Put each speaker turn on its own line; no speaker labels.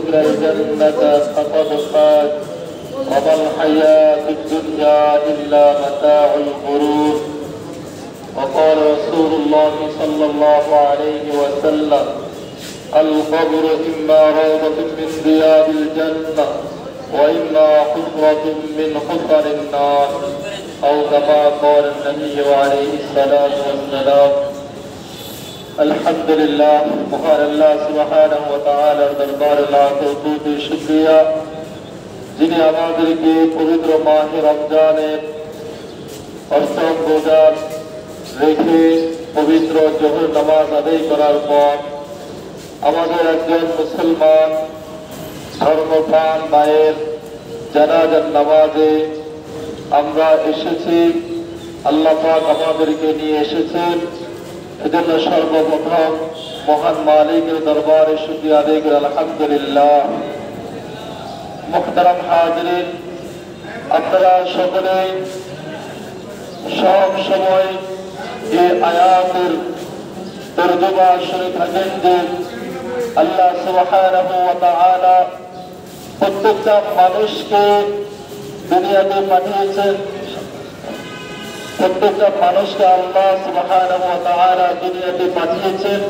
يدخل الجنة فقد فاز وما الحياة الدنيا إلا متاع الغرور. وقال رسول الله صلى الله عليه وسلم: القبر إما روضة من رياض الجنة وإما حفرة من حفر النار أو كما قال النبي عليه الصلاة والسلام। الحمد لله মহান আল্লাহ সুবহানাহু ওয়া তাআলার দরবারে লাখ কোটি শুকরিয়া, যিনি আমাদেরকে পবিত্র মাহে রমজানের অষ্টম রোজা রেখে পবিত্র জোহর নামাজ আদায় করার পর আমাদের একজন মুসলমান ধর্মপ্রাণ ভাইয়ের জানাজার নামাজে আমরা এসেছি। আল্লাহ পাক আমাদেরকে নিয়ে এসেছেন, এজন্য সর্বপ্রথম মহান মালিকের দরবারে শুকরিয়া আদায় করি আলহামদুলিল্লাহ। মুহতারাম হাজিরিন, আপনারা সকলেই সব সময় যে আয়াতের তরজমা শুনে থাকেন যে আল্লাহ সুবহানাহু ওয়া তাআলা প্রত্যেকটা মানুষকে দুনিয়াতে পাঠিয়েছেন, প্রত্যেকটা মানুষকে আল্লাহ সুবহানাহু ওয়া তাআলা দুনিয়াতে পাঠিয়েছেন